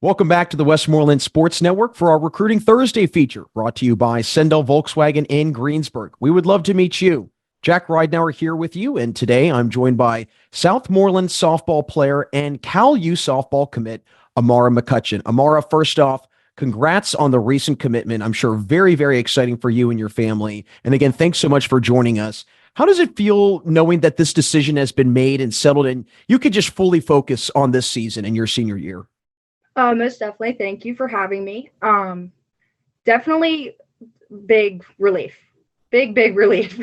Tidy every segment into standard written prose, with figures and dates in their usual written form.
Welcome back to the Westmoreland Sports Network for our Recruiting Thursday feature, brought to you by Sendell Volkswagen in Greensburg. We would love to meet you. Jack Ridenour here with you, and today I'm joined by Southmoreland softball player and Cal U softball commit, Amarah McCutcheon. Amarah, first off, congrats on the recent commitment. I'm sure very, very exciting for you and your family. And again, thanks so much for joining us. How does it feel knowing that this decision has been made and settled and you could just fully focus on this season and your senior year? Most definitely. Thank you for having me. Definitely big relief. Big relief.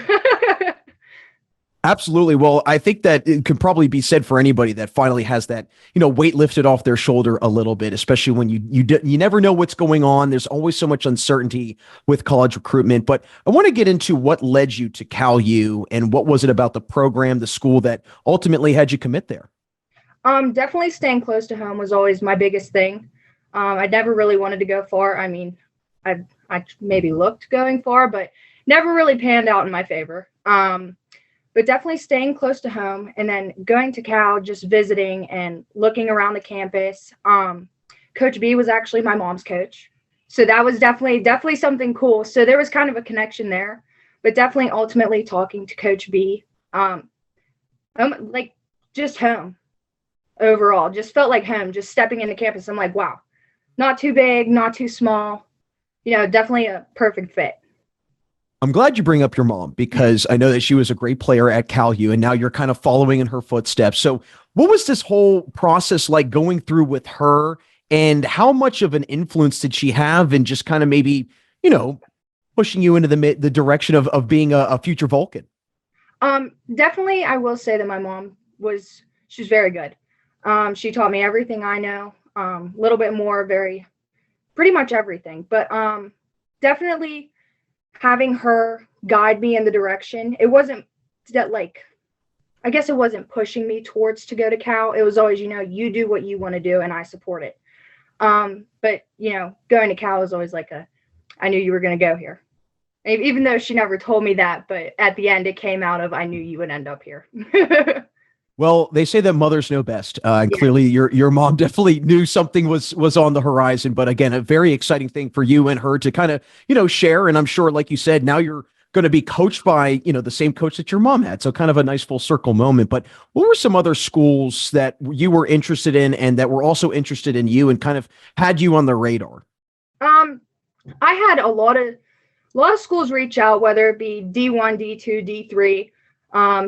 Absolutely. Well, I think that it could probably be said for anybody that finally has that, weight lifted off their shoulder a little bit, especially when you never know what's going on. There's always so much uncertainty with college recruitment. But I want to get into what led you to Cal U and what was it about the program, the school that ultimately had you commit there? Definitely staying close to home was always my biggest thing. I never really wanted to go far. I mean, I maybe looked going far, but never really panned out in my favor. But definitely staying close to home and then going to Cal, just visiting and looking around the campus. Coach B was actually my mom's coach. So that was definitely something cool. So there was kind of a connection there, but definitely ultimately talking to Coach B, like just home overall, just felt like home, just stepping into campus. I'm like, wow, not too big, not too small, definitely a perfect fit. I'm glad you bring up your mom because I know that she was a great player at Cal U and now you're kind of following in her footsteps. So what was this whole process like going through with her and how much of an influence did she have in just kind of maybe, pushing you into the direction of being a future Vulcan? Definitely, I will say that my mom she's very good. She taught me everything I know, a little bit more, pretty much everything, but definitely having her guide me in the direction. It wasn't that I guess it wasn't pushing me towards to go to Cal. It was always, you do what you want to do and I support it. But going to Cal is always I knew you were going to go here. Even though she never told me that, but at the end it came out of, I knew you would end up here. Well, they say that mothers know best, and Yeah. clearly your mom definitely knew something was on the horizon. But again, a very exciting thing for you and her to kind of share. And I'm sure, like you said, now you're going to be coached by the same coach that your mom had, so kind of a nice full circle moment. But what were some other schools that you were interested in and that were also interested in you and kind of had you on the radar? I had a lot of schools reach out, whether it be D1, D2, D3.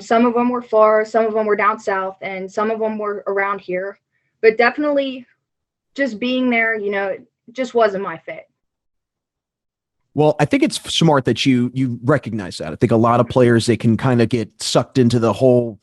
Some of them were far, some of them were down south, and some of them were around here. But definitely just being there, it just wasn't my fit. Well, I think it's smart that you recognize that. I think a lot of players, they can kind of get sucked into the whole,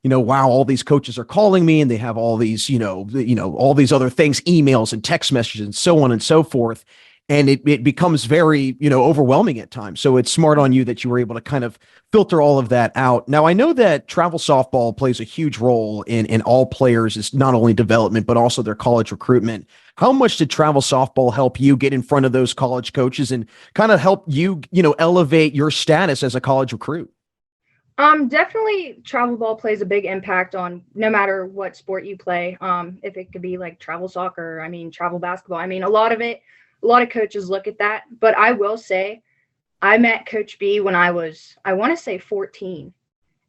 wow, all these coaches are calling me and they have all these, all these other things, emails and text messages and so on and so forth. And it becomes very, overwhelming at times. So it's smart on you that you were able to kind of filter all of that out. Now, I know that travel softball plays a huge role in all players, is not only development, but also their college recruitment. How much did travel softball help you get in front of those college coaches and kind of help you, elevate your status as a college recruit? Definitely travel ball plays a big impact on no matter what sport you play. If it could be like travel soccer, travel basketball. A lot of coaches look at that, but I will say I met Coach B when I want to say 14,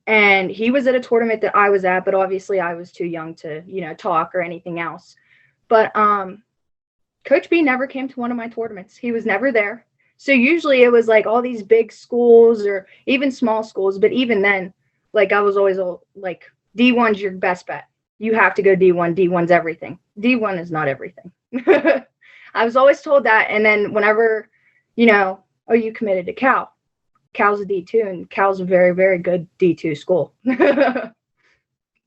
and he was at a tournament that I was at, but obviously I was too young to, talk or anything else. But Coach B never came to one of my tournaments. He was never there. So usually it was like all these big schools or even small schools, but even then, I was always like, D1's your best bet. You have to go D1. D1's everything. D1 is not everything. I was always told that. And then whenever, oh, you committed to Cal. Cal's a D2 and Cal's a very, very good D2 school.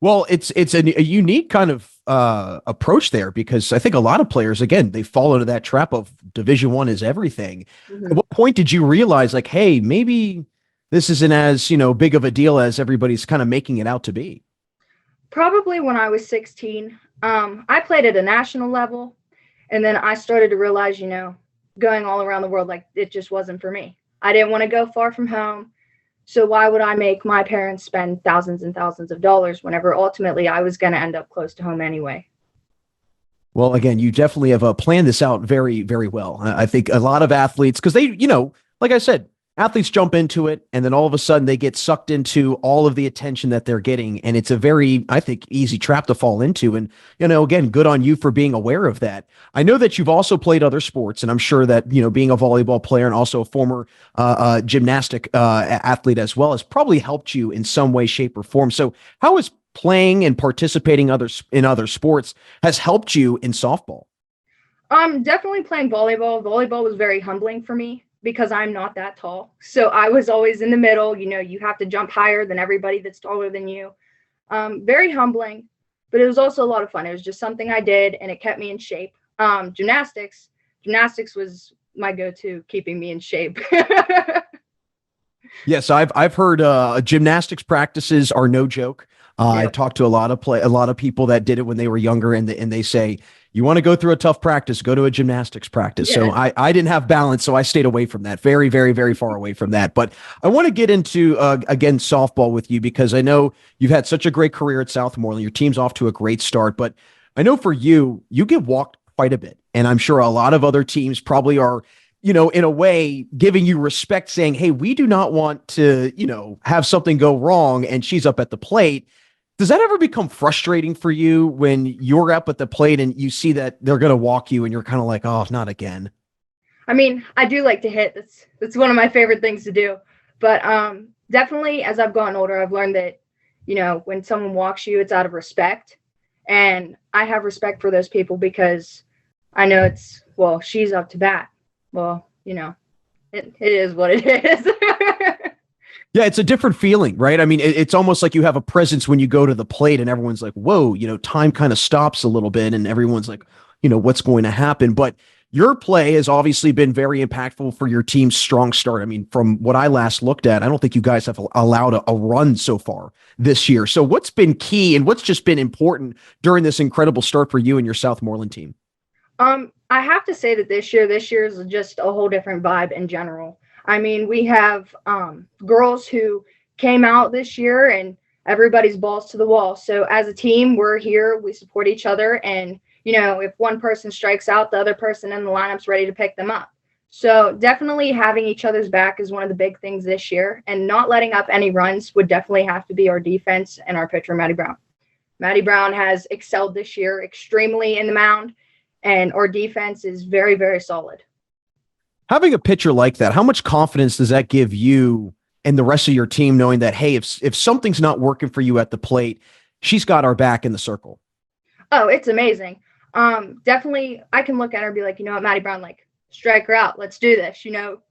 Well, it's a unique kind of approach there because I think a lot of players, again, they fall into that trap of Division I is everything. Mm-hmm. At what point did you realize hey, maybe this isn't as, big of a deal as everybody's kind of making it out to be? Probably when I was 16. I played at a national level. And then I started to realize, going all around the world, it just wasn't for me. I didn't want to go far from home. So why would I make my parents spend thousands and thousands of dollars whenever ultimately I was going to end up close to home anyway? Well, again, you definitely have planned this out very, very well. I think a lot of athletes, because they, like I said, athletes jump into it and then all of a sudden they get sucked into all of the attention that they're getting. And it's a very, I think, easy trap to fall into. And, again, good on you for being aware of that. I know that you've also played other sports, and I'm sure that, being a volleyball player and also a former gymnastic athlete as well has probably helped you in some way, shape, or form. So, how is playing and participating in other sports has helped you in softball? Definitely playing volleyball. Volleyball was very humbling for me because I'm not that tall. So I was always in the middle. You have to jump higher than everybody that's taller than you. Very humbling, but it was also a lot of fun. It was just something I did and it kept me in shape. Gymnastics was my go-to keeping me in shape. Yes, I've heard gymnastics practices are no joke. I've Yep. talked to a lot of people that did it when they were younger, and they say you want to go through a tough practice, go to a gymnastics practice. So Yeah. I didn't have balance, so I stayed away from that, very, very, very far away from that. But I want to get into again softball with you because I know you've had such a great career at Southmoreland. Your team's off to a great start, but I know for you, you get walked quite a bit, and I'm sure a lot of other teams probably are in a way, giving you respect, saying, hey, we do not want to, have something go wrong and she's up at the plate. Does that ever become frustrating for you when you're up at the plate and you see that they're going to walk you and you're kind of like, oh, not again? I mean, I do like to hit. That's one of my favorite things to do. But definitely as I've gotten older, I've learned that, when someone walks you, it's out of respect. And I have respect for those people because I know well, she's up to bat. Well, it is what it is. Yeah, it's a different feeling, right? I mean, it's almost like you have a presence when you go to the plate and everyone's like, whoa, time kind of stops a little bit and everyone's like, what's going to happen? But your play has obviously been very impactful for your team's strong start. I mean, from what I last looked at, I don't think you guys have allowed a run so far this year. So what's been key and what's just been important during this incredible start for you and your Southmoreland team? I have to say that this year is just a whole different vibe in general. I mean, we have girls who came out this year and everybody's balls to the wall. So as a team, we're here, we support each other. And, if one person strikes out, the other person in the lineup's ready to pick them up. So definitely having each other's back is one of the big things this year. And not letting up any runs would definitely have to be our defense and our pitcher, Maddie Brown. Maddie Brown has excelled this year extremely in the mound, and our defense is very, very solid. Having a pitcher like that, how much confidence does that give you and the rest of your team knowing that, hey, if something's not working for you at the plate, she's got our back in the circle? Oh, it's amazing. Definitely I can look at her and be like, you know what, Maddie Brown, like, strike her out. Let's do this,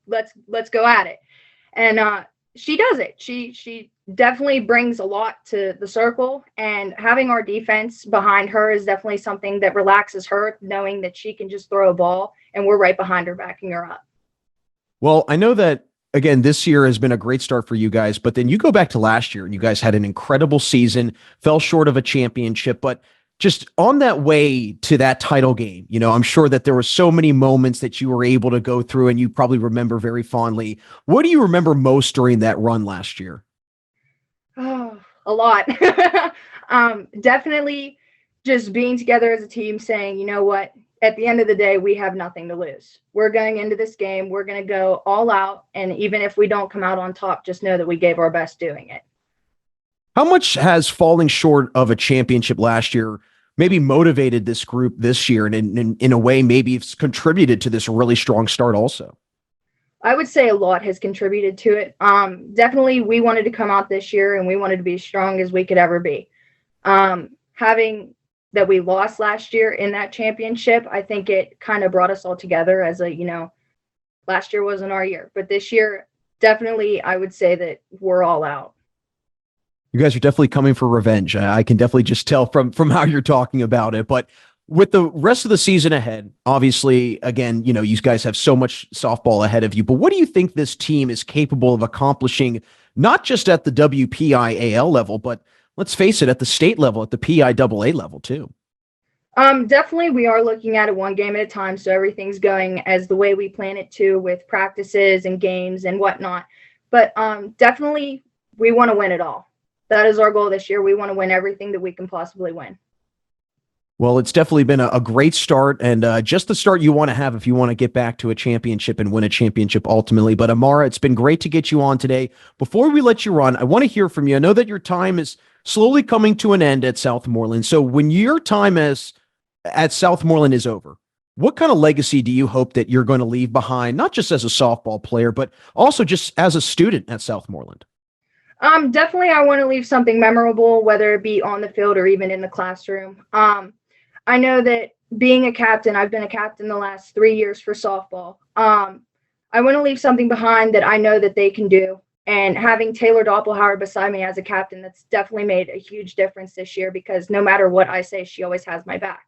let's go at it. And she does it. She definitely brings a lot to the circle, and having our defense behind her is definitely something that relaxes her, knowing that she can just throw a ball and we're right behind her backing her up. Well, I know that again, this year has been a great start for you guys, but then you go back to last year and you guys had an incredible season, fell short of a championship, but just on that way to that title game, I'm sure that there were so many moments that you were able to go through and you probably remember very fondly. What do you remember most during that run last year? Oh, a lot. Definitely just being together as a team saying, you know what, at the end of the day, we have nothing to lose. We're going into this game. We're going to go all out. And even if we don't come out on top, just know that we gave our best doing it. How much has falling short of a championship last year maybe motivated this group this year and in a way maybe it's contributed to this really strong start also? I would say a lot has contributed to it. Definitely, we wanted to come out this year and we wanted to be as strong as we could ever be. Having that we lost last year in that championship, I think it kind of brought us all together as last year wasn't our year, but this year, definitely, I would say that we're all out. You guys are definitely coming for revenge. I can definitely just tell from how you're talking about it. But with the rest of the season ahead, obviously, again, you guys have so much softball ahead of you. But what do you think this team is capable of accomplishing, not just at the WPIAL level, but let's face it, at the state level, at the PIAA level too? Definitely, we are looking at it one game at a time, so everything's going as the way we plan it to, with practices and games and whatnot. But definitely, we want to win it all. That is our goal this year. We want to win everything that we can possibly win. Well, it's definitely been a great start and just the start you want to have if you want to get back to a championship and win a championship ultimately. But Amarah, it's been great to get you on today. Before we let you run, I want to hear from you. I know that your time is slowly coming to an end at Southmoreland. So when your time as at Southmoreland is over, what kind of legacy do you hope that you're going to leave behind, not just as a softball player, but also just as a student at Southmoreland? Definitely I want to leave something memorable, whether it be on the field or even in the classroom. I know that being a captain, I've been a captain the last 3 years for softball. I want to leave something behind that I know that they can do. And having Taylor Doppelhauer beside me as a captain, that's definitely made a huge difference this year because no matter what I say, she always has my back.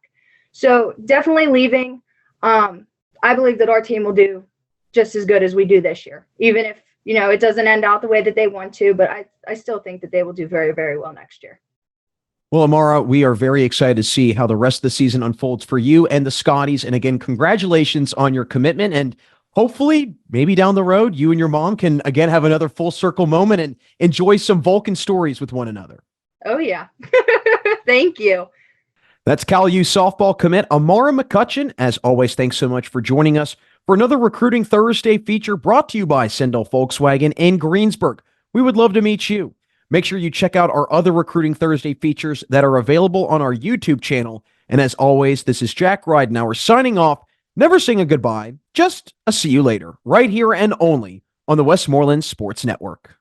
So definitely leaving. I believe that our team will do just as good as we do this year, even if, it doesn't end out the way that they want to, but I still think that they will do very, very well next year. Well, Amarah, we are very excited to see how the rest of the season unfolds for you and the Scotties. And again, congratulations on your commitment. And hopefully, maybe down the road, you and your mom can again have another full circle moment and enjoy some Vulcan stories with one another. Oh, yeah. Thank you. That's Cal U softball commit Amarah McCutcheon. As always, thanks so much for joining us for another Recruiting Thursday feature brought to you by Sendell Volkswagen in Greensburg. We would love to meet you. Make sure you check out our other Recruiting Thursday features that are available on our YouTube channel. And as always, this is Jack Ridenour signing off, never saying a goodbye, just a see you later, right here and only on the Westmoreland Sports Network.